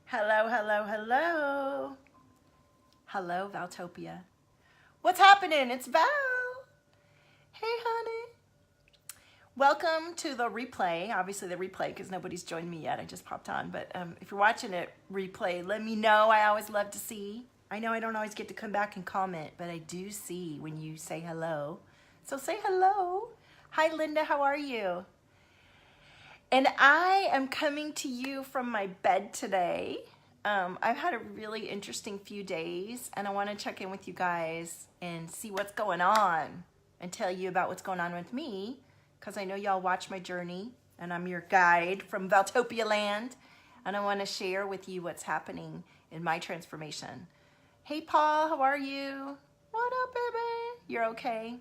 Hello, hello, hello. Hello, Valtopia. What's happening? It's Val. Hey, honey. Welcome to the replay. Obviously the replay because nobody's joined me yet. I just popped on. But if you're watching it replay, let me know. I always love to see. I know I don't always get to come back and comment, but I do see when you say hello. So say hello. Hi, Linda. How are you? And I am coming to you from my bed today. I've had a really interesting few days, and I want to check in with you guys and see what's going on and tell you about what's going on with me, because I know y'all watch my journey, and I'm your guide from Valtopia land, and I want to share with you what's happening in my transformation. Hey, Paul, how are you? What up, baby? You're okay?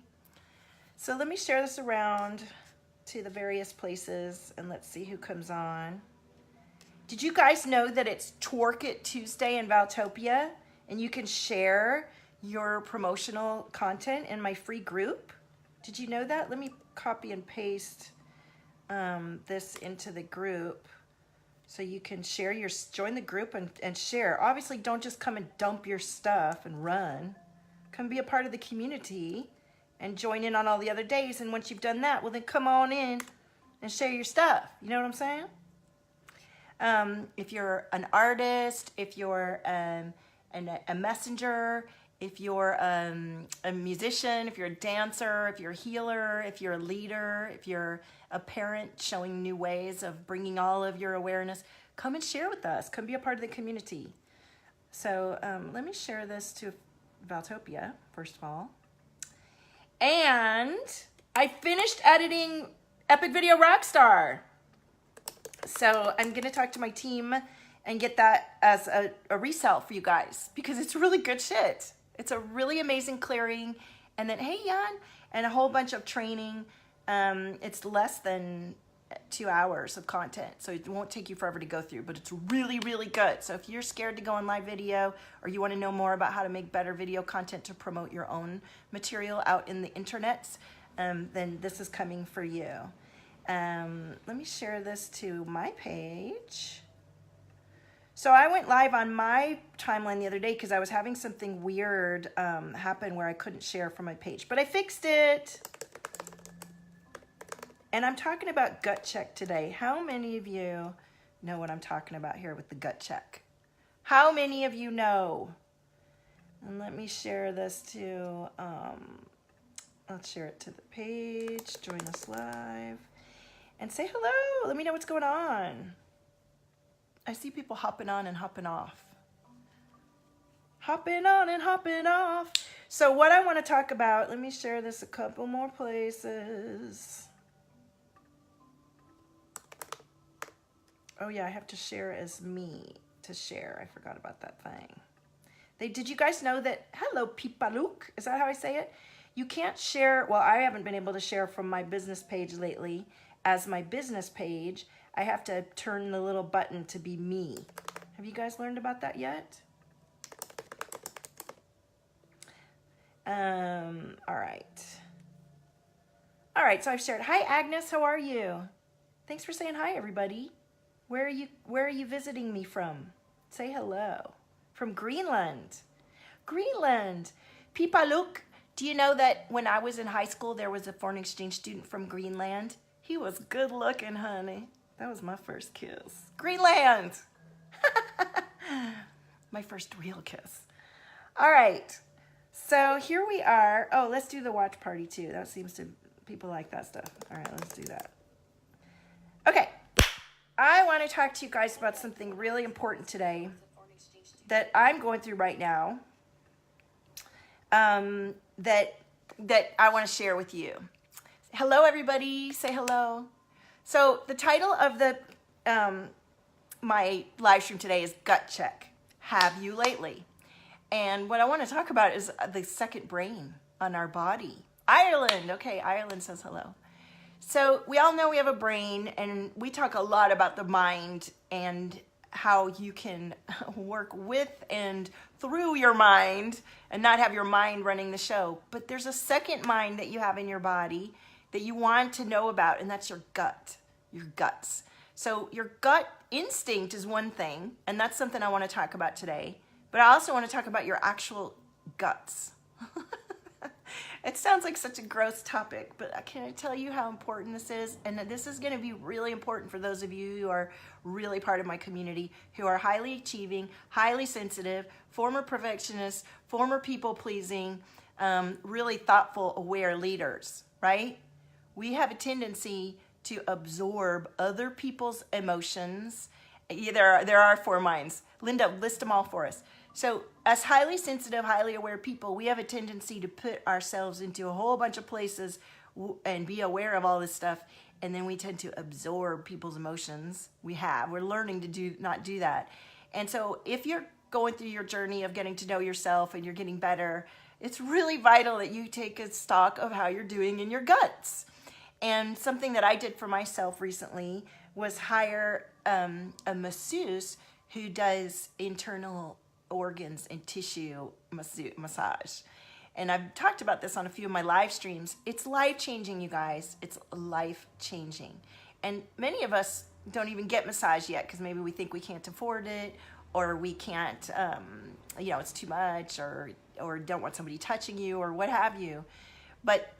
So let me share this around to the various places and let's see who comes on. Did you guys know that it's Twerk It Tuesday in Valtopia and you can share your promotional content in my free group? Did you know that? Let me copy and paste this into the group so you can share join the group and share. Obviously, don't just come and dump your stuff and run. Come be a part of the community and join in on all the other days. And once you've done that, well, then come on in and share your stuff. You know what I'm saying? If you're an artist, if you're a messenger, if you're a musician, if you're a dancer, if you're a healer, if you're a leader, if you're a parent showing new ways of bringing all of your awareness, come and share with us. Come be a part of the community. So let me share this to Valtopia, first of all. And I finished editing Epic Video Rockstar. So I'm going to talk to my team and get that as a resell for you guys because it's really good shit. It's a really amazing clearing. And then, hey, Jan, and a whole bunch of training. It's less than 2 hours of content, so it won't take you forever to go through, but it's really, really good. So if you're scared to go on live video or you want to know more about how to make better video content to promote your own material out in the internets, then this is coming for you. Let me share this to my page. So I went live on my timeline the other day because I was having something weird happen where I couldn't share from my page, but I fixed it. And I'm talking about gut check today. How many of you know what I'm talking about here with the gut check? How many of you know? And let me share this to, I'll share it to the page, join us live, and say hello. Let me know what's going on. I see people hopping on and hopping off. Hopping on and hopping off. So what I want to talk about, let me share this a couple more places. Oh yeah, I have to share as me to share. I forgot about that thing. Did you guys know that, hello Pipaluk, is that how I say it? You can't share, well, I haven't been able to share from my business page lately as my business page. I have to turn the little button to be me. Have you guys learned about that yet? All right. All right, so I've shared. Hi Agnes, how are you? Thanks for saying hi, everybody. Where are you visiting me from? Say hello. From Greenland. Greenland. Pipaluk, do you know that when I was in high school, there was a foreign exchange student from Greenland? He was good looking, honey. That was my first kiss. Greenland. My first real kiss. All right. So here we are. Oh, let's do the watch party too. That seems to, people like that stuff. All right, let's do that. Okay. I want to talk to you guys about something really important today that I'm going through right now that I want to share with you. Hello, everybody. Say hello. So the title of the my live stream today is Gut Check. Have you lately? And what I want to talk about is the second brain on our body. Ireland. Okay, Ireland says hello. So we all know we have a brain, and we talk a lot about the mind and how you can work with and through your mind and not have your mind running the show. But there's a second mind that you have in your body that you want to know about, and that's your gut, your guts. So your gut instinct is one thing, and that's something I want to talk about today. But I also want to talk about your actual guts. It sounds like such a gross topic, but can I tell you how important this is? And this is going to be really important for those of you who are really part of my community, who are highly achieving, highly sensitive, former perfectionists, former people-pleasing, really thoughtful, aware leaders, right? We have a tendency to absorb other people's emotions. There are 4 minds. Linda, list them all for us. So as highly sensitive, highly aware people, we have a tendency to put ourselves into a whole bunch of places and be aware of all this stuff. And then we tend to absorb people's emotions. We're learning to not do that. And so if you're going through your journey of getting to know yourself and you're getting better, it's really vital that you take a stock of how you're doing in your guts. And something that I did for myself recently was hire a masseuse who does internal organs and tissue massage. And I've talked about this on a few of my live streams. It's life-changing, you guys. It's life-changing. And many of us don't even get massage yet because maybe we think we can't afford it, or we can't, it's too much, or don't want somebody touching you, or what have you. But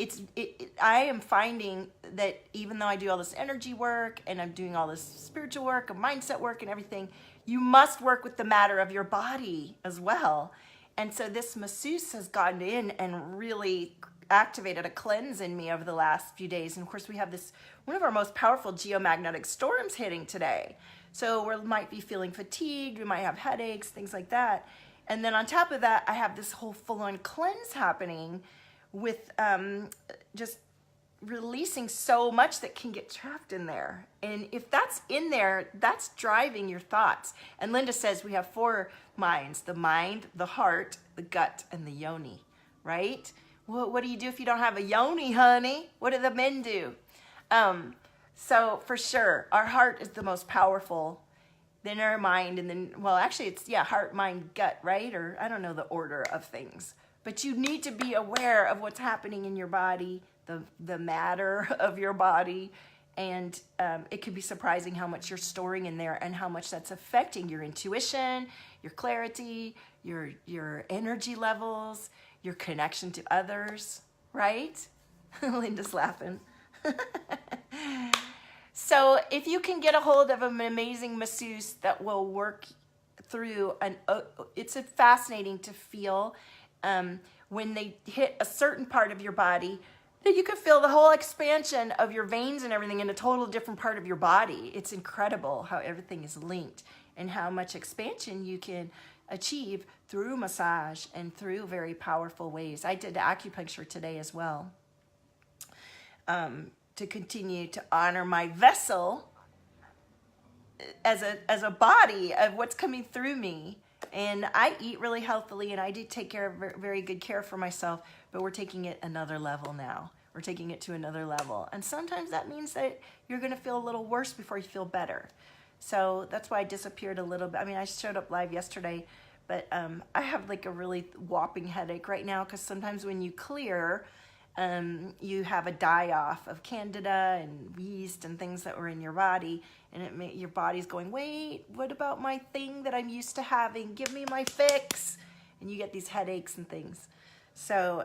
I am finding that even though I do all this energy work and I'm doing all this spiritual work and mindset work and everything, you must work with the matter of your body as well. And so this masseuse has gotten in and really activated a cleanse in me over the last few days. And of course, we have one of our most powerful geomagnetic storms hitting today. So we might be feeling fatigued, we might have headaches, things like that. And then on top of that, I have this whole full-on cleanse happening with just releasing so much that can get trapped in there. And if that's in there, that's driving your thoughts. And Linda says we have 4 minds: the mind, the heart, the gut, and the yoni, right? Well, what do you do if you don't have a yoni, honey? What do the men do? So for sure, our heart is the most powerful, then our mind, and then, well, actually it's, heart, mind, gut, right? Or I don't know the order of things. But you need to be aware of what's happening in your body, the matter of your body, and it can be surprising how much you're storing in there and how much that's affecting your intuition, your clarity, your energy levels, your connection to others, right? Linda's laughing. So if you can get a hold of an amazing masseuse that will work through, it's fascinating to feel when they hit a certain part of your body, that you can feel the whole expansion of your veins and everything in a total different part of your body. It's incredible how everything is linked and how much expansion you can achieve through massage and through very powerful ways. I did acupuncture today as well, to continue to honor my vessel as a body of what's coming through me. And I eat really healthily, and I do take care of very good care for myself, but we're taking it another level now. We're taking it to another level. And sometimes that means that you're going to feel a little worse before you feel better. So that's why I disappeared a little bit. I mean, I showed up live yesterday, but I have like a really whopping headache right now, because sometimes when you clear, you have a die-off of candida and yeast and things that were in your body, and your body's going, wait, what about my thing that I'm used to having? Give me my fix. And you get these headaches and things. So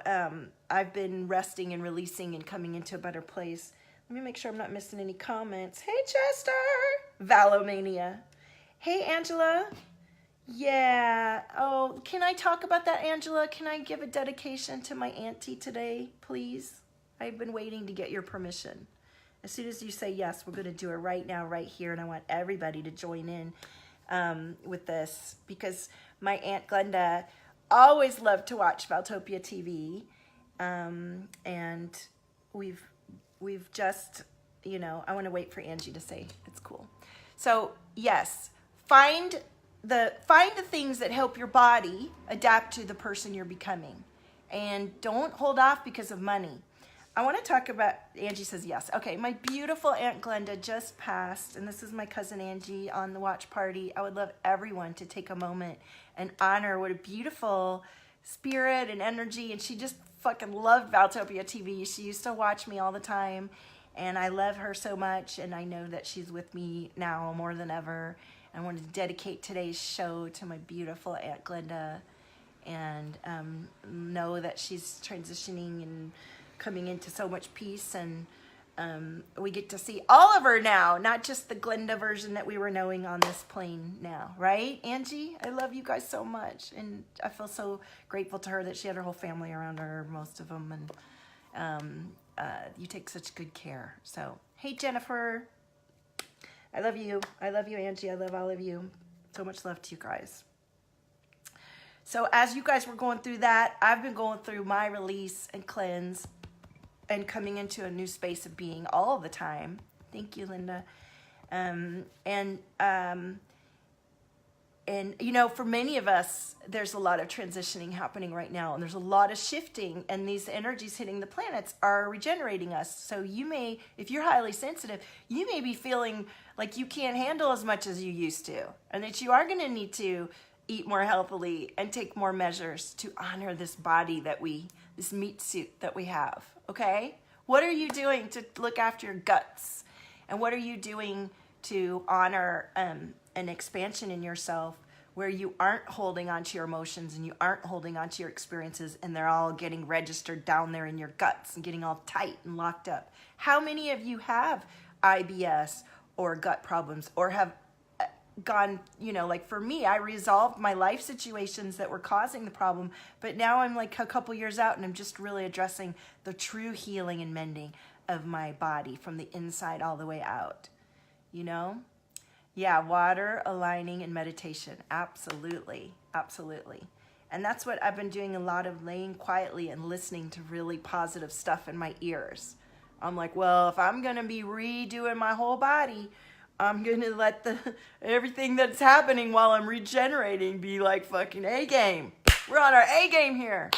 I've been resting and releasing and coming into a better place. Let me make sure I'm not missing any comments. Hey, Chester. Valomania. Hey, Angela. Yeah. Oh, can I talk about that, Angela? Can I give a dedication to my auntie today, please? I've been waiting to get your permission. As soon as you say yes, we're going to do it right now, right here. And I want everybody to join in with this, because my Aunt Glenda always loved to watch Valtopia TV. And we've just, I want to wait for Angie to say it's cool. So yes, find the things that help your body adapt to the person you're becoming, and don't hold off because of money. I want to talk about, Angie says yes. Okay, my beautiful Aunt Glenda just passed, and this is my cousin Angie on the watch party. I would love everyone to take a moment and honor what a beautiful spirit and energy, and she just fucking loved Valtopia TV. She used to watch me all the time, And I love her so much, and I know that she's with me now more than ever. I wanted to dedicate today's show to my beautiful Aunt Glenda, and know that she's transitioning and coming into so much peace, and we get to see all of her now, not just the Glenda version that we were knowing on this plane now, right, Angie? I love you guys so much, and I feel so grateful to her that she had her whole family around her, most of them, and you take such good care. So, hey, Jennifer, I love you. I love you, Angie. I love all of you. So much love to you guys. So as you guys were going through that, I've been going through my release and cleanse and coming into a new space of being all the time. Thank you, Linda. And you know, for many of us, there's a lot of transitioning happening right now, and there's a lot of shifting, and these energies hitting the planets are regenerating us. So you may, if you're highly sensitive, you may be feeling like you can't handle as much as you used to, and that you are going to need to eat more healthily and take more measures to honor this body that this meat suit that we have, okay? What are you doing to look after your guts? And what are you doing to honor an expansion in yourself where you aren't holding on to your emotions and you aren't holding on to your experiences, and they're all getting registered down there in your guts and getting all tight and locked up? How many of you have IBS or gut problems, or have gone, you know, like for me, I resolved my life situations that were causing the problem, but now I'm like a couple years out, and I'm just really addressing the true healing and mending of my body from the inside all the way out, you know? Yeah, water, aligning, and meditation. Absolutely, absolutely. And that's what I've been doing, a lot of laying quietly and listening to really positive stuff in my ears. I'm like, well, if I'm going to be redoing my whole body, I'm going to let everything that's happening while I'm regenerating be like fucking A game. We're on our A game here.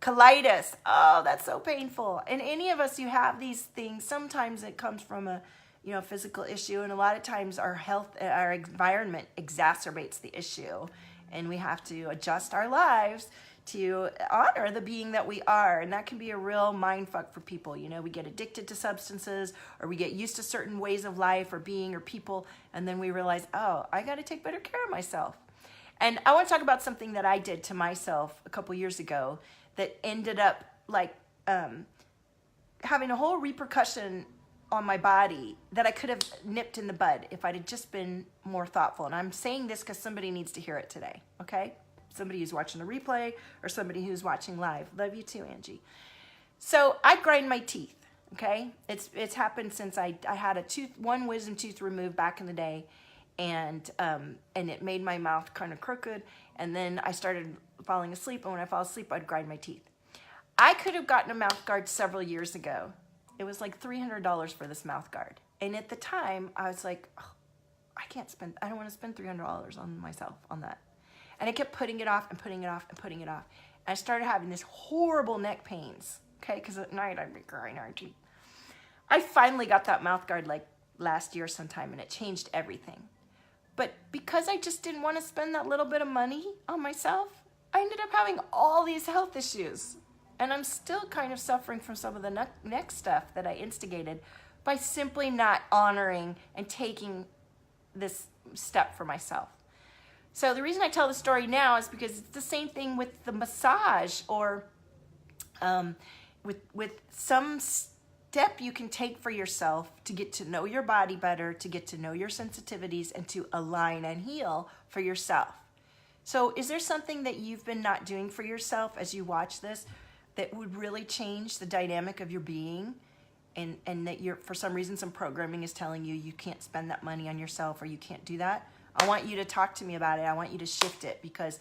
Colitis. Oh, that's so painful. And any of us, you have these things. Sometimes it comes from a, you know, physical issue, and a lot of times our health, our environment exacerbates the issue, and we have to adjust our lives to honor the being that we are. And that can be a real mind fuck for people. You know, we get addicted to substances, or we get used to certain ways of life or being or people, and then we realize, oh, I got to take better care of myself. And I want to talk about something that I did to myself a couple years ago that ended up like having a whole repercussion on my body that I could have nipped in the bud if I'd have just been more thoughtful. And I'm saying this because somebody needs to hear it today, okay? Somebody who's watching the replay or somebody who's watching live. Love you too, Angie. So I grind my teeth, okay? It's happened since I had one wisdom tooth removed back in the day, and it made my mouth kind of crooked, and then I started falling asleep, and when I fall asleep, I'd grind my teeth. I could have gotten a mouth guard several years ago. It was like $300 for this mouth guard. And at the time, I was like, oh, I don't want to spend $300 on myself on that. And I kept putting it off and putting it off and putting it off. And I started having this horrible neck pains, okay? Because at night, I'd be grinding our teeth. I finally got that mouth guard like last year sometime, and it changed everything. But because I just didn't want to spend that little bit of money on myself, I ended up having all these health issues. And I'm still kind of suffering from some of the neck stuff that I instigated by simply not honoring and taking this step for myself. So the reason I tell the story now is because it's the same thing with the massage, or with some step you can take for yourself to get to know your body better, to get to know your sensitivities, and to align and heal for yourself. So is there something that you've been not doing for yourself as you watch this that would really change the dynamic of your being, and that you're, for some reason, some programming is telling you you can't spend that money on yourself, or you can't do that? I want you to talk to me about it. I want you to shift it, because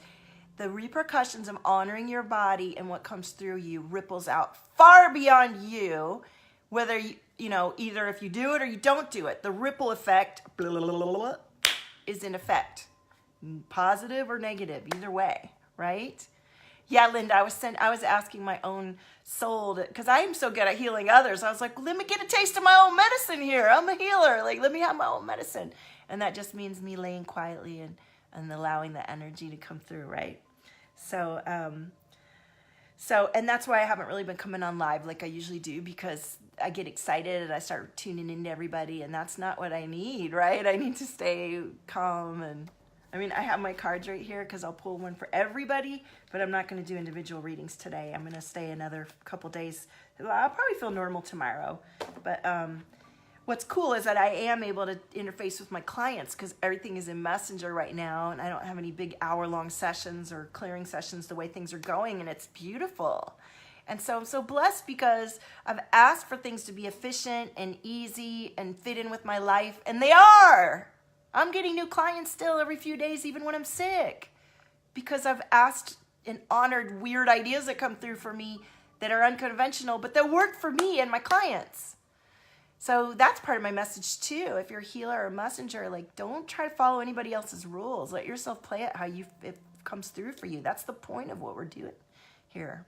the repercussions of honoring your body and what comes through you ripples out far beyond you, whether you know, either if you do it or you don't do it. The ripple effect is in effect, positive or negative, either way, right? Yeah, Linda, I was asking my own soul, because I am so good at healing others. I was like, let me get a taste of my own medicine here. I'm a healer. Like, let me have my own medicine. And that just means me laying quietly and allowing the energy to come through, right? So, So, and that's why I haven't really been coming on live like I usually do, because I get excited and I start tuning into everybody, and that's not what I need, right? I need to stay calm. And I mean, I have my cards right here because I'll pull one for everybody, but I'm not going to do individual readings today. I'm going to stay another couple days. I'll probably feel normal tomorrow, but what's cool is that I am able to interface with my clients because everything is in Messenger right now, and I don't have any big hour-long sessions or clearing sessions the way things are going, and it's beautiful. And so I'm so blessed because I've asked for things to be efficient and easy and fit in with my life, and they are. I'm getting new clients still every few days, even when I'm sick, because I've asked and honored weird ideas that come through for me that are unconventional, but that work for me and my clients. So that's part of my message too. If you're a healer or a messenger, like, don't try to follow anybody else's rules. Let yourself play it how it comes through for you. That's the point of what we're doing here.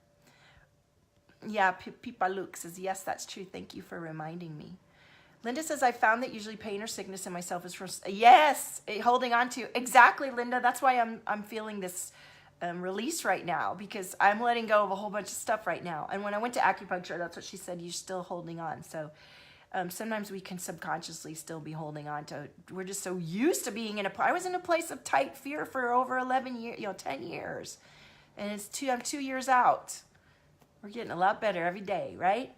Yeah, Pipa Luke says, yes, that's true. Thank you for reminding me. Linda says, I found that usually pain or sickness in myself is from, yes, holding on to. Exactly, Linda. That's why I'm feeling this release right now, because I'm letting go of a whole bunch of stuff right now. And when I went to acupuncture, that's what she said, you're still holding on. So sometimes we can subconsciously still be holding on to, we're just so used to being I was in a place of tight fear for over 11 years, 10 years. And I'm 2 years out. We're getting a lot better every day, right?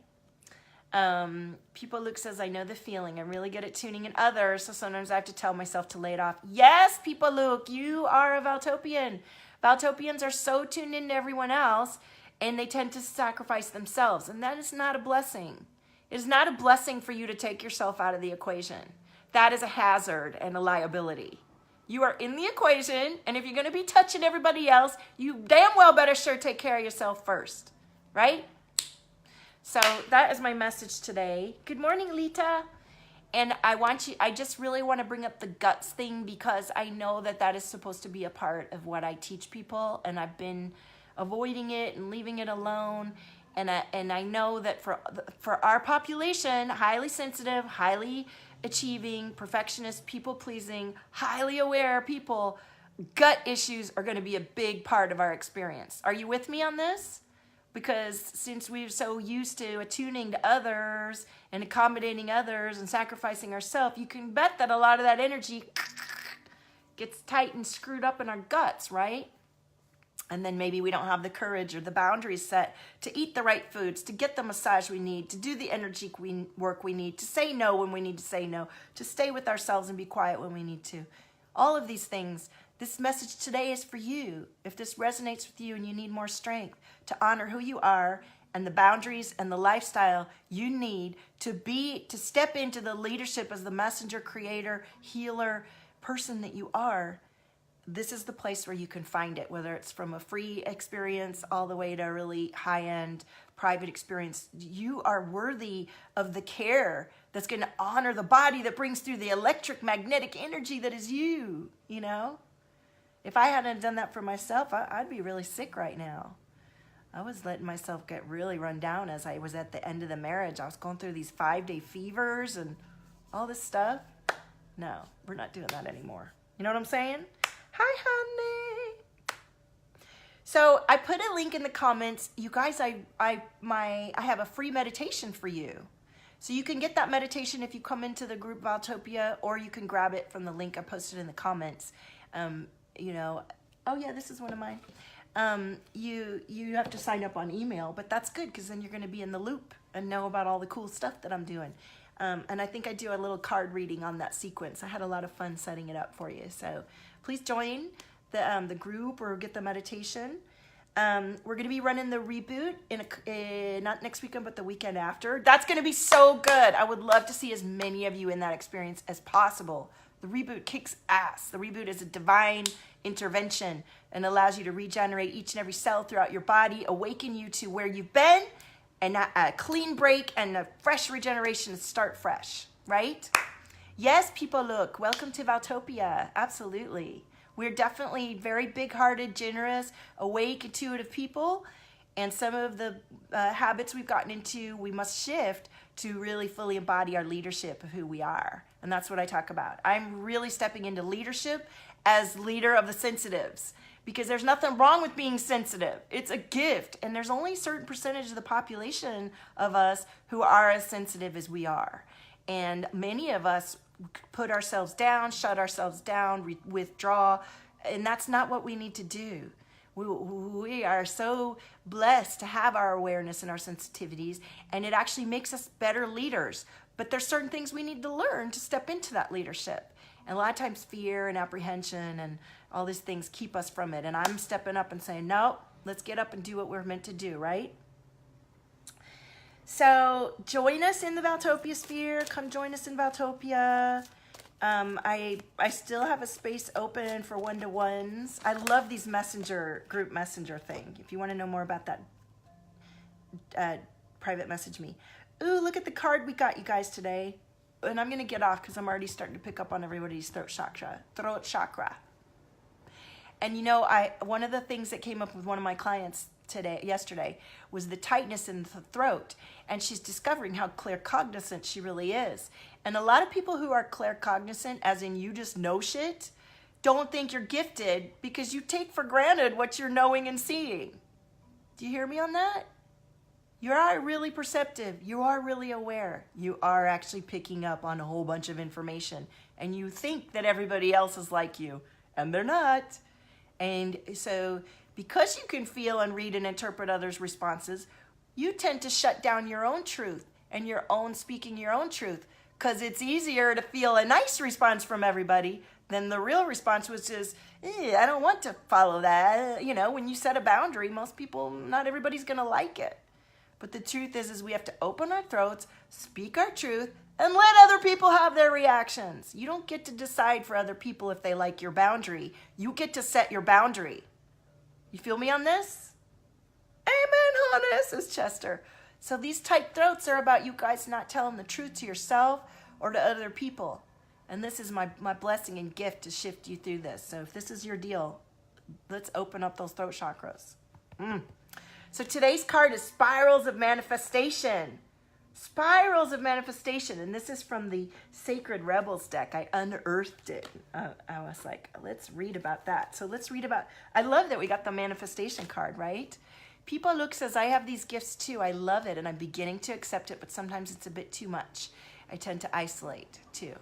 People Luke says, I know the feeling. I'm really good at tuning in others, so sometimes I have to tell myself to lay it off. Yes, People Luke, you are a Valtopian. Valtopians are so tuned into everyone else, and they tend to sacrifice themselves, and that is not a blessing. It is not a blessing for you to take yourself out of the equation. That is a hazard and a liability. You are in the equation, and if you're going to be touching everybody else, you damn well better sure take care of yourself first, right? So that is my message today. Good morning, Lita. And I just really want to bring up the guts thing, because I know that is supposed to be a part of what I teach people, and I've been avoiding it and leaving it alone. And I know that for our population, highly sensitive, highly achieving, perfectionist, people-pleasing, highly aware people, gut issues are going to be a big part of our experience. Are you with me on this? Because since we're so used to attuning to others and accommodating others and sacrificing ourselves, you can bet that a lot of that energy gets tight and screwed up in our guts, right? And then maybe we don't have the courage or the boundaries set to eat the right foods, to get the massage we need, to do the energy work we need, to say no when we need to say no, to stay with ourselves and be quiet when we need to. All of these things, this message today is for you. If this resonates with you and you need more strength to honor who you are and the boundaries and the lifestyle you need to step into the leadership as the messenger, creator, healer, person that you are, this is the place where you can find it, whether it's from a free experience all the way to a really high-end private experience. You are worthy of the care that's going to honor the body that brings through the electric magnetic energy that is you, you know? If I hadn't done that for myself, I'd be really sick right now. I was letting myself get really run down as I was at the end of the marriage. I was going through these 5-day fevers and all this stuff. No, we're not doing that anymore. You know what I'm saying? Hi, honey. So I put a link in the comments. You guys, I have a free meditation for you. So you can get that meditation if you come into the group Valtopia, or you can grab it from the link I posted in the comments. You know, oh yeah, this is one of mine. You have to sign up on email, but that's good because then you're going to be in the loop and know about all the cool stuff that I'm doing. And I think I do a little card reading on that sequence. I had a lot of fun setting it up for you. So please join the group or get the meditation. We're going to be running the reboot not next weekend, but the weekend after. That's going to be so good. I would love to see as many of you in that experience as possible. The reboot kicks ass. The reboot is a divine intervention and allows you to regenerate each and every cell throughout your body, awaken you to where you've been, and a clean break and a fresh regeneration to start fresh, right? Yes, people, look, welcome to Valtopia. Absolutely. We're definitely very big-hearted, generous, awake, intuitive people, and some of the habits we've gotten into, we must shift to really fully embody our leadership of who we are. And that's what I talk about. I'm really stepping into leadership as leader of the sensitives, because there's nothing wrong with being sensitive. It's a gift. And there's only a certain percentage of the population of us who are as sensitive as we are. And many of us put ourselves down, shut ourselves down, withdraw. And that's not what we need to do. We are so blessed to have our awareness and our sensitivities, and it actually makes us better leaders. But there's certain things we need to learn to step into that leadership. And a lot of times fear and apprehension and all these things keep us from it. And I'm stepping up and saying, no, let's get up and do what we're meant to do, right? So join us in the Valtopia sphere. Come join us in Valtopia. I still have a space open for one-to-ones. I love these group messenger thing. If you want to know more about that, private message me. Ooh, look at the card we got you guys today. And I'm going to get off because I'm already starting to pick up on everybody's throat chakra. And you know, one of the things that came up with one of my clients yesterday was the tightness in the throat, and she's discovering how claircognizant she really is. And a lot of people who are claircognizant, as in you just know shit, don't think you're gifted because you take for granted what you're knowing and seeing. Do you hear me on that? You are really perceptive. You are really aware. You are actually picking up on a whole bunch of information, and you think that everybody else is like you, and they're not. And so because you can feel and read and interpret others' responses, you tend to shut down your own truth and speaking your own truth, because it's easier to feel a nice response from everybody than the real response, which is, I don't want to follow that. You know, when you set a boundary, not everybody's going to like it. But the truth is we have to open our throats, speak our truth, and let other people have their reactions. You don't get to decide for other people if they like your boundary. You get to set your boundary. You feel me on this? Amen, honey, says Chester. So these tight throats are about you guys not telling the truth to yourself or to other people. And this is my blessing and gift to shift you through this. So if this is your deal, let's open up those throat chakras. So today's card is Spirals of Manifestation. Spirals of Manifestation. And this is from the Sacred Rebels deck. I unearthed it. I was like, let's read about that. So let's read about, I love that we got the manifestation card, right? People Look says, I have these gifts too. I love it and I'm beginning to accept it, but sometimes it's a bit too much. I tend to isolate too.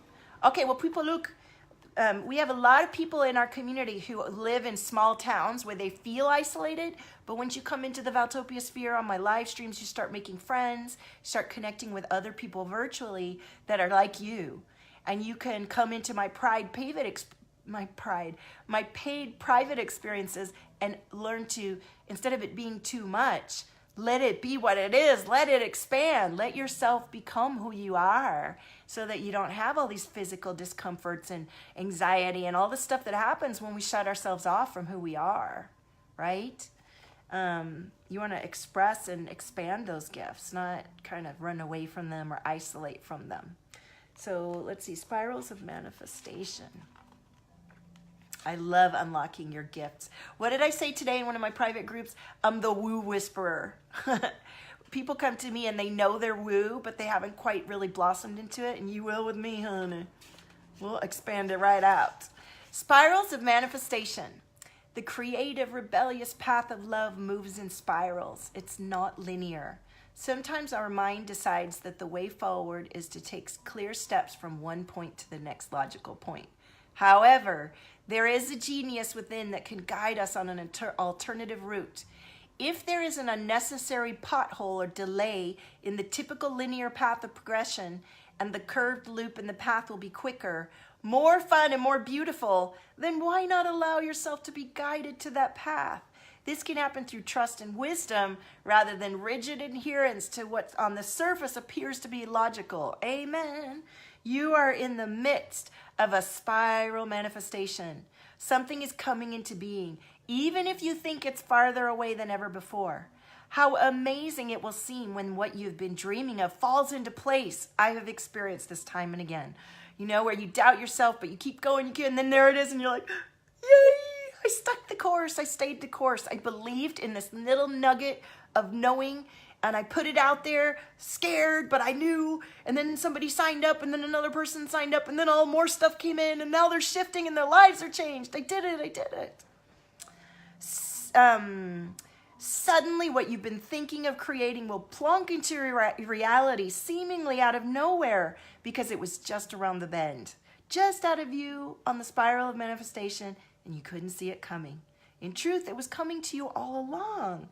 Okay, well, People Look, we have a lot of people in our community who live in small towns where they feel isolated, but once you come into the Valtopia sphere on my live streams, you start making friends, start connecting with other people virtually that are like you. And you can come into my paid private experiences and learn to, instead of it being too much, let it be what it is. Let it expand. Let yourself become who you are so that you don't have all these physical discomforts and anxiety and all the stuff that happens when we shut ourselves off from who we are, right? You want to express and expand those gifts, not kind of run away from them or isolate from them. So let's see, Spirals of Manifestation. I love unlocking your gifts. What did I say today in one of my private groups? I'm the woo whisperer. People come to me and they know they're woo, but they haven't quite really blossomed into it. And you will with me, honey. We'll expand it right out. Spirals of Manifestation. The creative, rebellious path of love moves in spirals. It's not linear. Sometimes our mind decides that the way forward is to take clear steps from one point to the next logical point. However, there is a genius within that can guide us on an alternative route. If there is an unnecessary pothole or delay in the typical linear path of progression, and the curved loop in the path will be quicker, more fun and more beautiful, then why not allow yourself to be guided to that path? This can happen through trust and wisdom rather than rigid adherence to what on the surface appears to be logical. Amen. You are in the midst of a spiral manifestation. Something is coming into being, even if you think it's farther away than ever before. How amazing it will seem when what you've been dreaming of falls into place. I have experienced this time and again. You know, where you doubt yourself, but you keep going, and then there it is, and you're like, yay, I stuck the course, I stayed the course. I believed in this little nugget of knowing and I put it out there, scared, but I knew, and then somebody signed up, and then another person signed up, and then all more stuff came in, and now they're shifting, and their lives are changed. I did it. Suddenly what you've been thinking of creating will plunk into your reality, seemingly out of nowhere, because it was just around the bend, just out of view on the spiral of manifestation, and you couldn't see it coming. In truth, it was coming to you all along.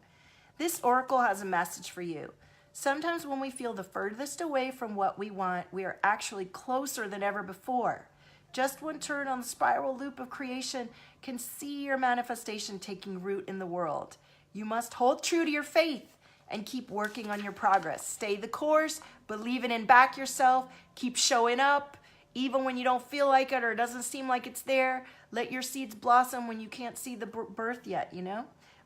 This oracle has a message for you. Sometimes when we feel the furthest away from what we want, we are actually closer than ever before. Just one turn on the spiral loop of creation can see your manifestation taking root in the world. You must hold true to your faith and keep working on your progress. Stay the course, believe in and back yourself, keep showing up, even when you don't feel like it or it doesn't seem like it's there. Let your seeds blossom when you can't see the birth yet, you know?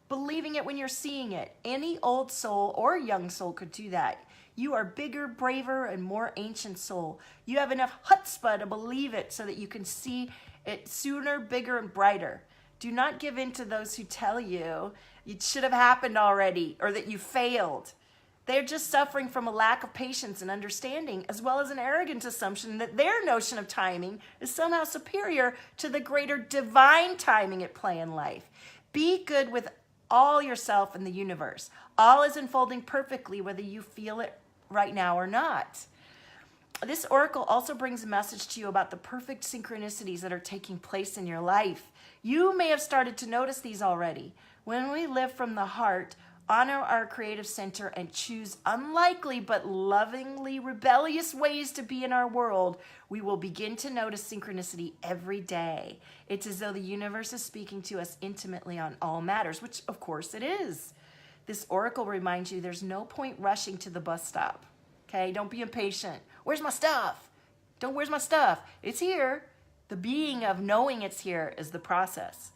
Believing it when you're seeing it. Any old soul or young soul could do that. You are bigger, braver, and more ancient soul. You have enough chutzpah to believe it so that you can see it sooner, bigger, and brighter. Do not give in to those who tell you it should have happened already or that you failed. They're just suffering from a lack of patience and understanding, as well as an arrogant assumption that their notion of timing is somehow superior to the greater divine timing at play in life. Be good with all yourself and the universe. All is unfolding perfectly, whether you feel it right now or not. This oracle also brings a message to you about the perfect synchronicities that are taking place in your life. You may have started to notice these already. When we live from the heart, honor our creative center, and choose unlikely but lovingly rebellious ways to be in our world, we will begin to notice synchronicity every day. It's as though the universe is speaking to us intimately on all matters, which of course it is. This oracle reminds you there's no point rushing to the bus stop. Okay, don't be impatient. Where's my stuff? Where's my stuff? It's here. The being of knowing it's here is the process.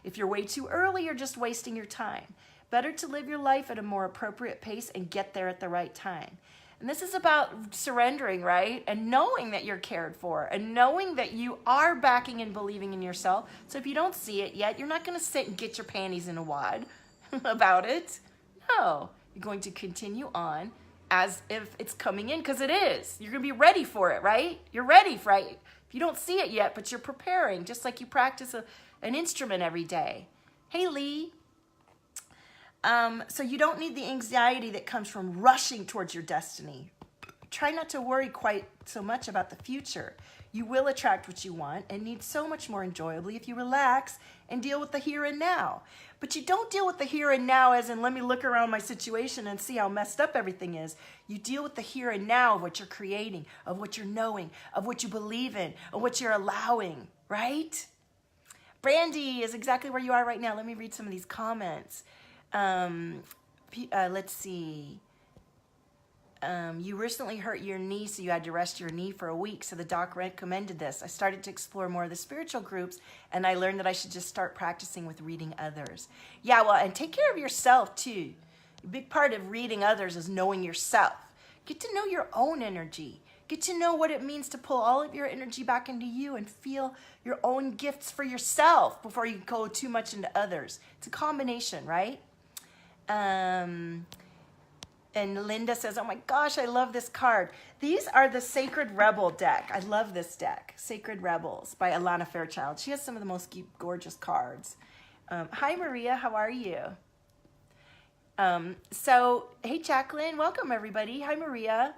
If you're way too early, you're just wasting your time. Better to live your life at a more appropriate pace and get there at the right time. And this is about surrendering, right? And knowing that you're cared for and knowing that you are backing and believing in yourself. So if you don't see it yet, you're not going to sit and get your panties in a wad about it. No, you're going to continue on as if it's coming in, because it is. You're going to be ready for it, right? You're ready, right? If you don't see it yet, but you're preparing, just like you practice an instrument every day. Hey, Lee. So you don't need the anxiety that comes from rushing towards your destiny. Try not to worry quite so much about the future. You will attract what you want and need so much more enjoyably if you relax and deal with the here and now. But you don't deal with the here and now as in, let me look around my situation and see how messed up everything is. You deal with the here and now of what you're creating, of what you're knowing, of what you believe in, of what you're allowing, right? Brandy is exactly where you are right now. Let me read some of these comments. Let's see. You recently hurt your knee, so you had to rest your knee for a week. So the doc recommended this. I started to explore more of the spiritual groups, and I learned that I should just start practicing with reading others. Yeah, well, and take care of yourself too. A big part of reading others is knowing yourself. Get to know your own energy. Get to know what it means to pull all of your energy back into you and feel your own gifts for yourself before you go too much into others. It's a combination, right? And Linda says, oh my gosh, I love this card. These are the Sacred Rebel deck. I love this deck, Sacred Rebels by Alana Fairchild. She has some of the most gorgeous cards. Hi, Maria, how are you? Hey, Jacqueline, welcome everybody. Hi, Maria.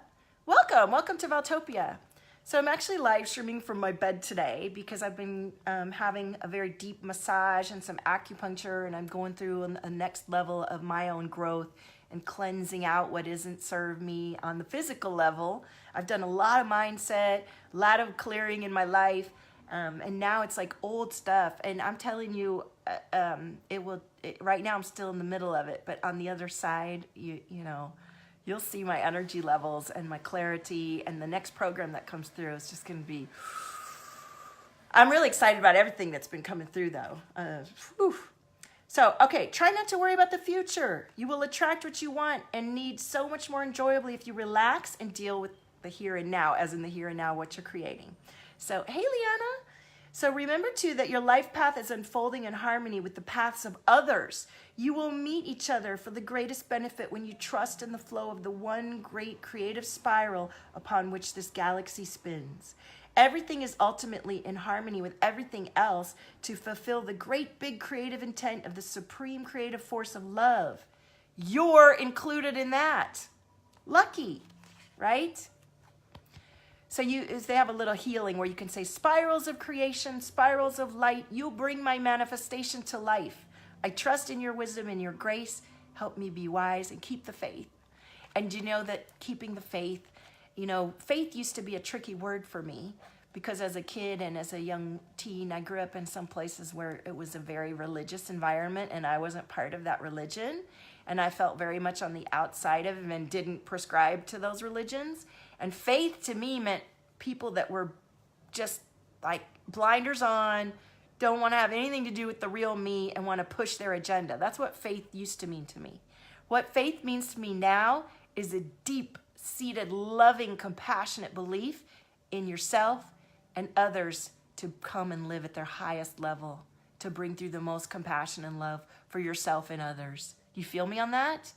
Welcome to Valtopia. So I'm actually live streaming from my bed today because I've been having a very deep massage and some acupuncture, and I'm going through a next level of my own growth and cleansing out what isn't served me on the physical level. I've done a lot of mindset, a lot of clearing in my life, and now it's like old stuff. And I'm telling you, right now I'm still in the middle of it, but on the other side, you'll see my energy levels and my clarity, and the next program that comes through is just going to be, I'm really excited about everything that's been coming through though. So, okay, try not to worry about the future. You will attract what you want and need so much more enjoyably if you relax and deal with the here and now, as in the here and now, what you're creating. So, hey, Liana, So remember too that your life path is unfolding in harmony with the paths of others. You will meet each other for the greatest benefit when you trust in the flow of the one great creative spiral upon which this galaxy spins. Everything is ultimately in harmony with everything else to fulfill the great big creative intent of the supreme creative force of love. You're included in that. Lucky, right? So they have a little healing where you can say, spirals of creation, spirals of light, you'll bring my manifestation to life. I trust in your wisdom and your grace. Help me be wise and keep the faith. And you know that keeping the faith, faith used to be a tricky word for me because as a kid and as a young teen, I grew up in some places where it was a very religious environment and I wasn't part of that religion. And I felt very much on the outside of them and didn't prescribe to those religions. And faith to me meant people that were just like blinders on, don't want to have anything to do with the real me and want to push their agenda. That's what faith used to mean to me. What faith means to me now is a deep-seated, loving, compassionate belief in yourself and others to come and live at their highest level, to bring through the most compassion and love for yourself and others. You feel me on that?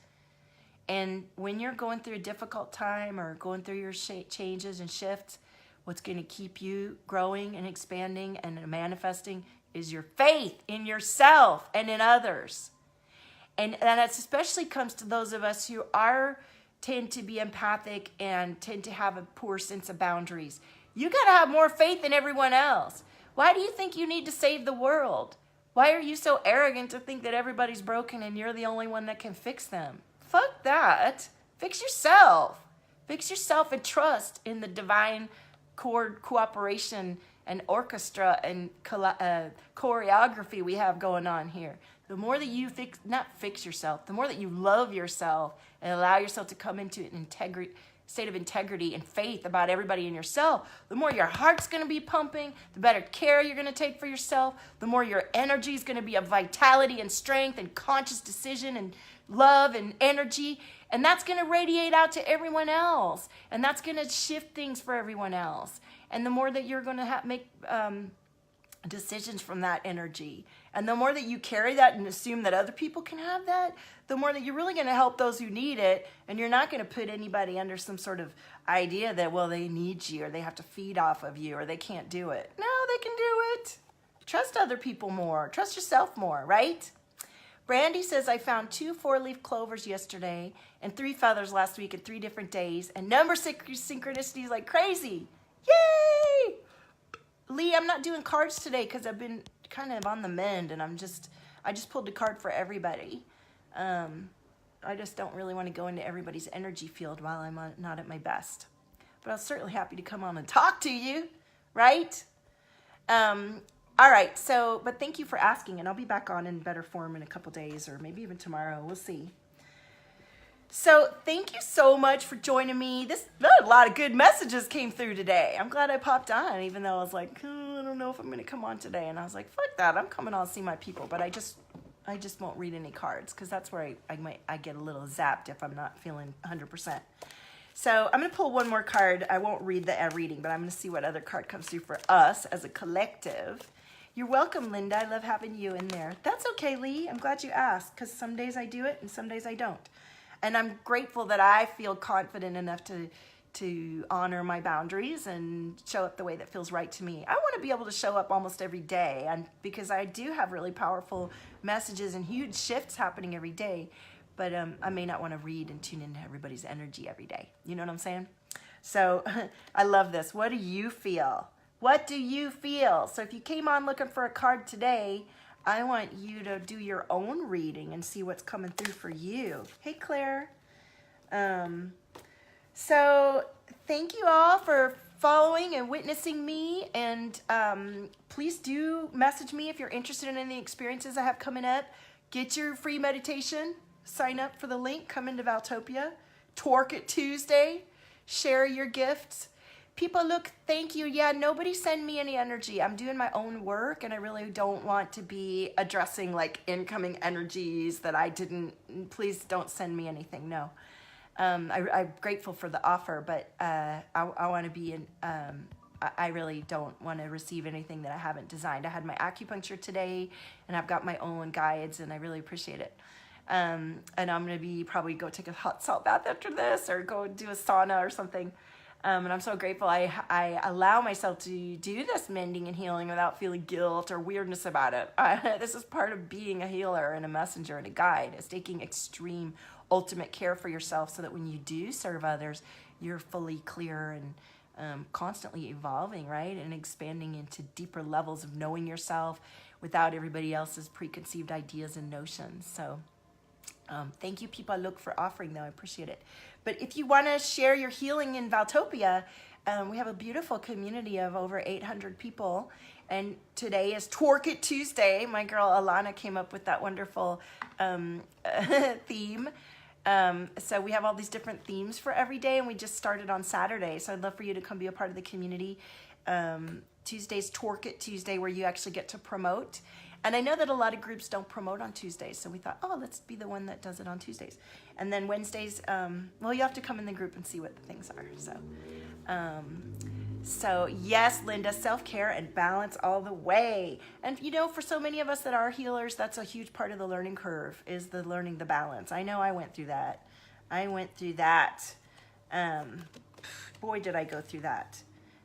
And when you're going through a difficult time or going through your changes and shifts, what's going to keep you growing and expanding and manifesting is your faith in yourself and in others. And that especially comes to those of us who tend to be empathic and tend to have a poor sense of boundaries. You got to have more faith in everyone else. Why do you think you need to save the world? Why are you so arrogant to think that everybody's broken and you're the only one that can fix them? Fuck that. Fix yourself. Fix yourself and trust in the divine cooperation and orchestra and choreography we have going on here. The more that you fix yourself, the more that you love yourself and allow yourself to come into an state of integrity and faith about everybody in yourself, the more your heart's going to be pumping, the better care you're going to take for yourself, the more your energy is going to be of vitality and strength and conscious decision and love and energy. And that's going to radiate out to everyone else. And that's going to shift things for everyone else. And the more that you're going to make decisions from that energy, and the more that you carry that and assume that other people can have that, the more that you're really going to help those who need it. And you're not going to put anybody under some sort of idea that, well, they need you or they have to feed off of you or they can't do it. No, they can do it. Trust other people more. Trust yourself more, right? Brandy says, I found 2 4-leaf clovers yesterday and 3 feathers last week at 3 different days and number synchronicities like crazy. Yay! Lee, I'm not doing cards today because I've been kind of on the mend and I just pulled a card for everybody. I just don't really want to go into everybody's energy field while I'm not at my best. But I'm certainly happy to come on and talk to you, right? All right, but thank you for asking, and I'll be back on in better form in a couple days or maybe even tomorrow. We'll see. So thank you so much for joining me. A lot of good messages came through today. I'm glad I popped on, even though I was like, I don't know if I'm going to come on today. And I was like, fuck that. I'm coming on to see my people. But I just won't read any cards because that's where I get a little zapped if I'm not feeling 100%. So I'm going to pull one more card. I won't read the reading, but I'm going to see what other card comes through for us as a collective. You're welcome, Linda. I love having you in there. That's okay, Lee. I'm glad you asked because some days I do it and some days I don't. And I'm grateful that I feel confident enough to honor my boundaries and show up the way that feels right to me. I want to be able to show up almost every day because I do have really powerful messages and huge shifts happening every day. But I may not want to read and tune into everybody's energy every day. You know what I'm saying? So I love this. What do you feel? What do you feel? So if you came on looking for a card today, I want you to do your own reading and see what's coming through for you. Hey, Claire. So thank you all for following and witnessing me. And please do message me if you're interested in any experiences I have coming up. Get your free meditation. Sign up for the link. Come into Valtopia. Twerk It Tuesday. Share your gifts. People, look, thank you. Yeah, nobody send me any energy. I'm doing my own work, and I really don't want to be addressing, like, incoming energies that I didn't. Please don't send me anything, no. I'm grateful for the offer, but I want to be I really don't want to receive anything that I haven't designed. I had my acupuncture today, and I've got my own guides, and I really appreciate it. And I'm going to be probably go take a hot salt bath after this, or go do a sauna or something. And I'm so grateful I allow myself to do this mending and healing without feeling guilt or weirdness about it. This is part of being a healer and a messenger and a guide, is taking extreme, ultimate care for yourself so that when you do serve others, you're fully clear and constantly evolving, right? And expanding into deeper levels of knowing yourself without everybody else's preconceived ideas and notions. So thank you, people. I look for offering, though. I appreciate it. But if you want to share your healing in Valtopia, we have a beautiful community of over 800 people. And today is Twerk It Tuesday. My girl Alana came up with that wonderful theme. So we have all these different themes for every day, and we just started on Saturday. So I'd love for you to come be a part of the community. Tuesday's Twerk It Tuesday, where you actually get to promote. And I know that a lot of groups don't promote on Tuesdays, so we thought, oh, let's be the one that does it on Tuesdays. And then Wednesdays, well, you have to come in the group and see what the things are. So yes, Linda, self-care and balance all the way. And you know, for so many of us that are healers, that's a huge part of the learning curve, is the learning the balance. I know I went through that. Boy, did I go through that.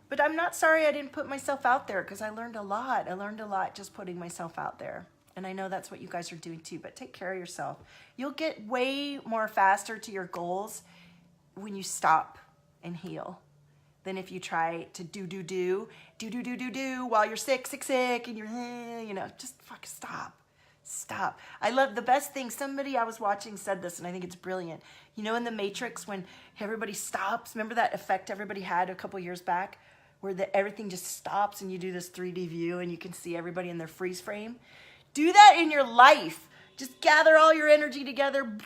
But I'm not sorry I didn't put myself out there, because I learned a lot. I learned a lot just putting myself out there. And I know that's what you guys are doing too, but take care of yourself. You'll get way more faster to your goals when you stop and heal than if you try to do while you're sick, and you're, you know, just fucking stop. I love the best thing. Somebody I was watching said this, and I think it's brilliant. You know, in the Matrix, when everybody stops, remember that effect everybody had a couple years back, where everything just stops and you do this 3D view and you can see everybody in their freeze frame? Do that in your life. Just gather all your energy together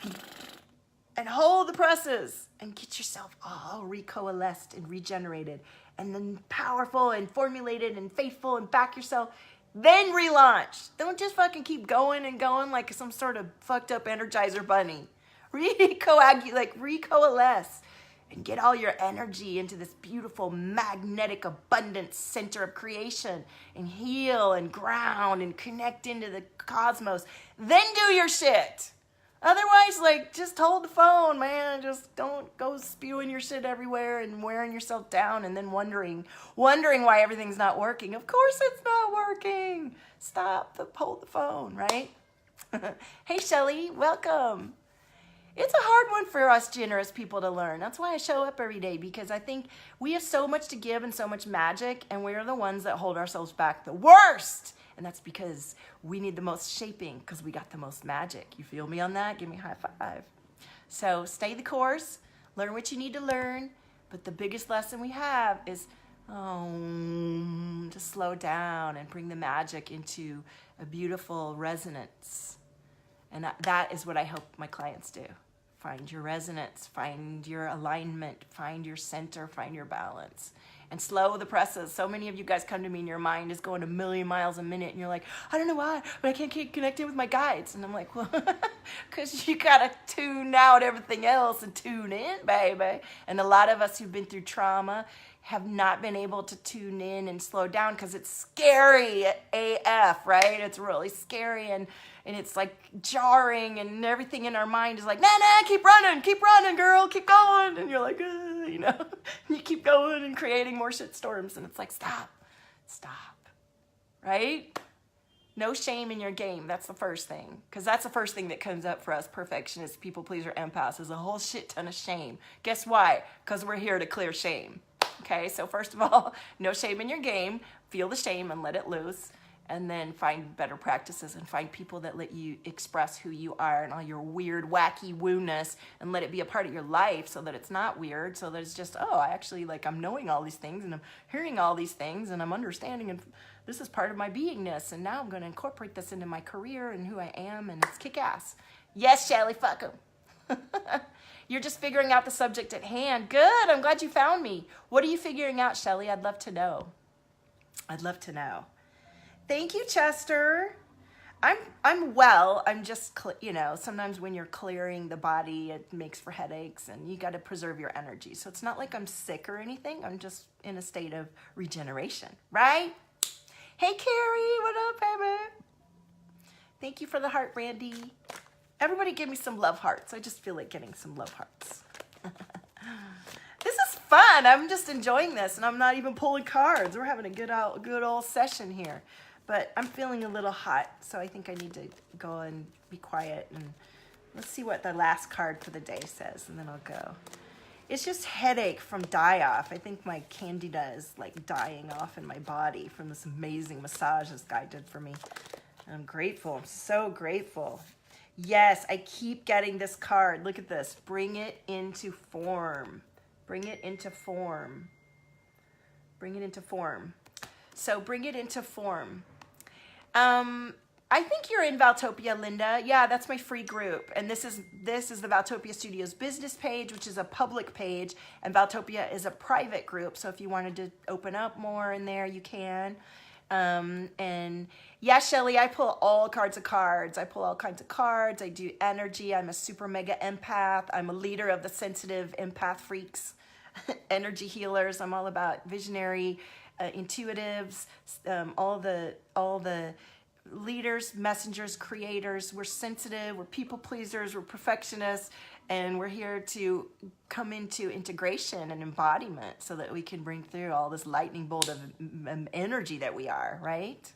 and hold the presses and get yourself all recoalesced and regenerated, and then powerful and formulated and faithful, and back yourself. Then relaunch. Don't just fucking keep going and going like some sort of fucked up Energizer bunny. Recoalesce and get all your energy into this beautiful magnetic abundance center of creation, and heal and ground and connect into the cosmos. Then do your shit. Otherwise, like, just hold the phone, man. Just don't go spewing your shit everywhere and wearing yourself down and then wondering why everything's not working. Of course it's not working. Hold the phone, right? Hey, Shelly, welcome. It's a hard one for us generous people to learn. That's why I show up every day, because I think we have so much to give and so much magic, and we're the ones that hold ourselves back the worst. And that's because we need the most shaping, because we got the most magic. You feel me on that? Give me a high five. So stay the course, learn what you need to learn, but the biggest lesson we have is to slow down and bring the magic into a beautiful resonance. And that is what I hope my clients do. Find your resonance, find your alignment, find your center, find your balance. And slow the presses. So many of you guys come to me and your mind is going a million miles a minute, and you're like, I don't know why, but I can't keep connecting with my guides. And I'm like, well, because you got to tune out everything else and tune in, baby. And a lot of us who've been through trauma have not been able to tune in and slow down, because it's scary AF, right? It's really scary, and it's like jarring, and everything in our mind is like, nah, keep running, girl, keep going. And you're like, you know, you keep going and creating more shit storms, and it's like, stop, right? No shame in your game. That's the first thing, because that's the first thing that comes up for us perfectionists, people pleaser, empaths, is a whole shit ton of shame. Guess why? Because we're here to clear shame. Okay, so first of all, no shame in your game. Feel the shame and let it loose. And then find better practices and find people that let you express who you are and all your weird, wacky woo-ness, and let it be a part of your life, so that it's not weird, so that it's just, oh, I actually, like, I'm knowing all these things, and I'm hearing all these things, and I'm understanding, and this is part of my beingness, and now I'm going to incorporate this into my career and who I am, and it's kick-ass. Yes, Shelly, fuck 'em. You're just figuring out the subject at hand. Good, I'm glad you found me. What are you figuring out, Shelly? I'd love to know. Thank you, Chester. I'm well. I'm just, you know, sometimes when you're clearing the body, it makes for headaches, and you got to preserve your energy. So it's not like I'm sick or anything. I'm just in a state of regeneration, right? Hey, Carrie, what up, baby? Thank you for the heart, Randy. Everybody give me some love hearts. I just feel like getting some love hearts. This is fun. I'm just enjoying this, and I'm not even pulling cards. We're having a good old session here. But I'm feeling a little hot, so I think I need to go and be quiet. And let's see what the last card for the day says, and then I'll go. It's just headache from die-off. I think my candida is like dying off in my body from this amazing massage this guy did for me. And I'm grateful. I'm so grateful. Yes, I keep getting this card. Look at this. Bring it into form. Bring it into form. Bring it into form. So bring it into form. I think you're in Valtopia, Linda. Yeah, that's my free group. And this is the Valtopia Studios business page, which is a public page, and Valtopia is a private group. So if you wanted to open up more in there, you can. And yeah, Shelly, I pull all kinds of cards. I pull all kinds of cards. I do energy. I'm a super mega empath. I'm a leader of the sensitive empath freaks, energy healers. I'm all about visionary intuitives, all the leaders, messengers, creators. We're sensitive, we're people pleasers, we're perfectionists, and we're here to come into integration and embodiment so that we can bring through all this lightning bolt of energy that we are, right?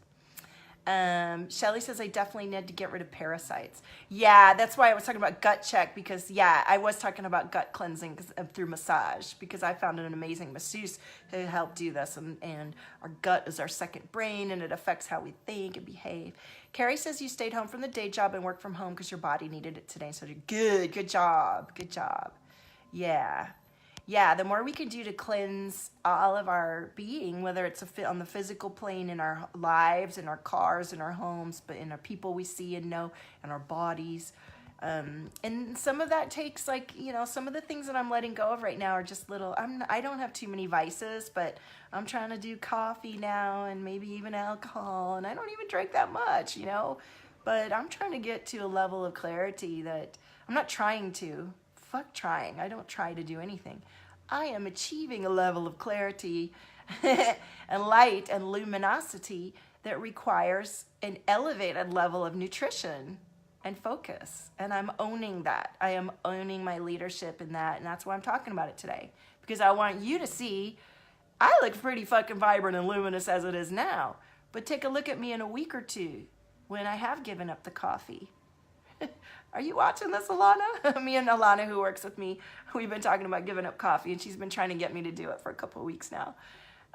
Shelly says, I definitely need to get rid of parasites. Yeah, that's why I was talking about gut check, because yeah, I was talking about gut cleansing through massage, because I found an amazing masseuse who helped do this, and our gut is our second brain, and it affects how we think and behave. Carrie says you stayed home from the day job and worked from home because your body needed it today. So good job. Yeah. Yeah, the more we can do to cleanse all of our being, whether it's on the physical plane in our lives, in our cars, in our homes, but in our people we see and know, in our bodies. And some of that takes, like, you know, some of the things that I'm letting go of right now are just little, I don't have too many vices, but I'm trying to do coffee now and maybe even alcohol, and I don't even drink that much, you know, but I'm trying to get to a level of clarity that I'm not trying to. Fuck trying. I don't try to do anything. I am achieving a level of clarity and light and luminosity that requires an elevated level of nutrition and focus. And I'm owning that. I am owning my leadership in that. And that's why I'm talking about it today. Because I want you to see I look pretty fucking vibrant and luminous as it is now. But take a look at me in a week or two when I have given up the coffee. Are you watching this, Alana? Me and Alana, who works with me, we've been talking about giving up coffee, and she's been trying to get me to do it for a couple of weeks now.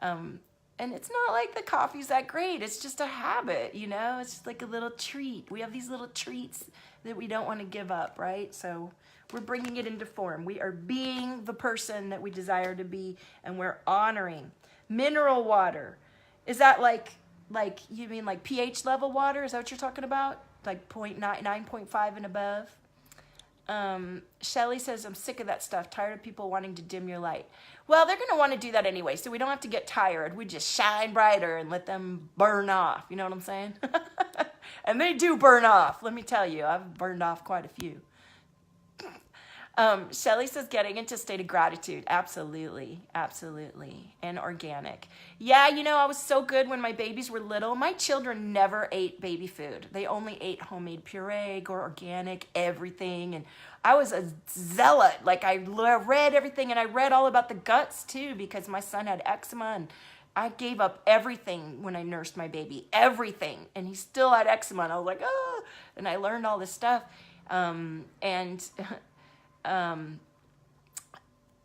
And it's not like the coffee's that great. It's just a habit, you know? It's just like a little treat. We have these little treats that we don't want to give up, right? So we're bringing it into form. We are being the person that we desire to be, and we're honoring. Mineral water. Is that like you mean like pH level water? Is that what you're talking about? Like 9.5 and above. Shelly says, I'm sick of that stuff. Tired of people wanting to dim your light. Well, they're going to want to do that anyway, so we don't have to get tired. We just shine brighter and let them burn off. You know what I'm saying? And they do burn off. Let me tell you, I've burned off quite a few. Shelly says getting into a state of gratitude. Absolutely. And organic. Yeah, you know, I was so good when my babies were little. My children never ate baby food. They only ate homemade puree or organic, everything. And I was a zealot. Like, I read everything, and I read all about the guts too, because my son had eczema, and I gave up everything when I nursed my baby. Everything. And he still had eczema. And I was like, oh. And I learned all this stuff.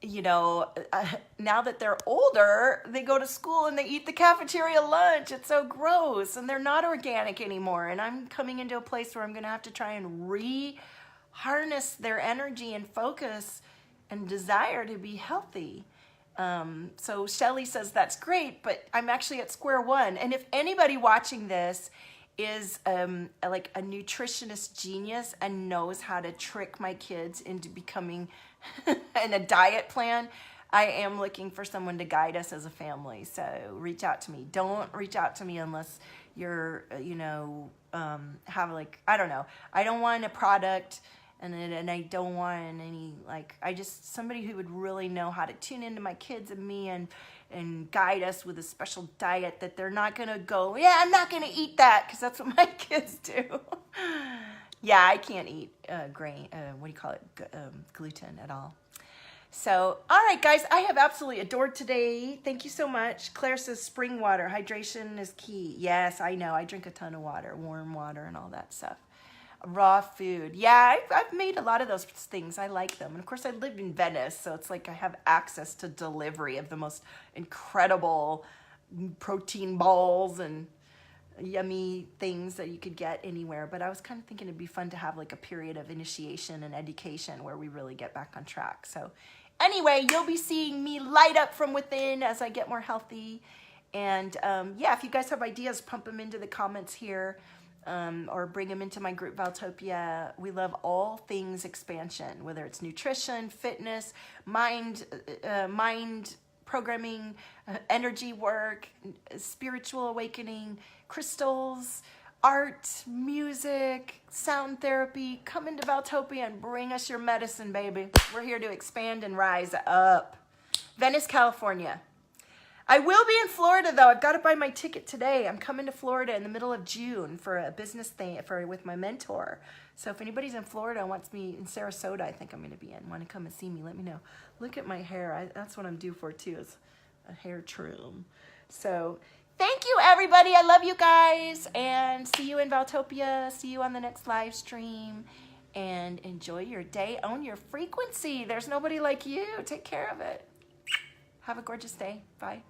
You know, now that they're older, they go to school and they eat the cafeteria lunch. It's so gross, and they're not organic anymore. And I'm coming into a place where I'm going to have to try and harness their energy and focus and desire to be healthy. So Shelly says that's great, but I'm actually at square one. And if anybody watching this is like a nutritionist genius and knows how to trick my kids into becoming in a diet plan, I am looking for someone to guide us as a family. So reach out to me. Don't reach out to me unless you're, have like, I don't know. I don't want a product and I don't want any, like, I just, somebody who would really know how to tune into my kids and me and guide us with a special diet that they're not going to go, yeah, I'm not going to eat that, because that's what my kids do. Yeah, I can't eat grain, gluten at all. So, all right, guys, I have absolutely adored today. Thank you so much. Claire says spring water. Hydration is key. Yes, I know. I drink a ton of water, warm water and all that stuff. Raw food. Yeah, I've made a lot of those things. I like them. And, of course, I live in Venice, so it's like I have access to delivery of the most incredible protein balls and yummy things that you could get anywhere. But I was kind of thinking it'd be fun to have like a period of initiation and education where we really get back on track. So anyway, you'll be seeing me light up from within as I get more healthy. And yeah, if you guys have ideas, pump them into the comments here, or bring them into my group Valtopia. We love all things expansion, whether it's nutrition, fitness, mind programming, energy work, spiritual awakening, crystals, art, music, sound therapy. Come into Valtopia and bring us your medicine, baby. We're here to expand and rise up. Venice, California. I will be in Florida, though. I've got to buy my ticket today. I'm coming to Florida in the middle of June for a business thing with my mentor. So if anybody's in Florida and wants me in Sarasota, I think I'm going to be in. Want to come and see me, let me know. Look at my hair. That's what I'm due for, too, is a hair trim. So thank you, everybody. I love you guys. And see you in Valtopia. See you on the next live stream. And enjoy your day. Own your frequency. There's nobody like you. Take care of it. Have a gorgeous day. Bye.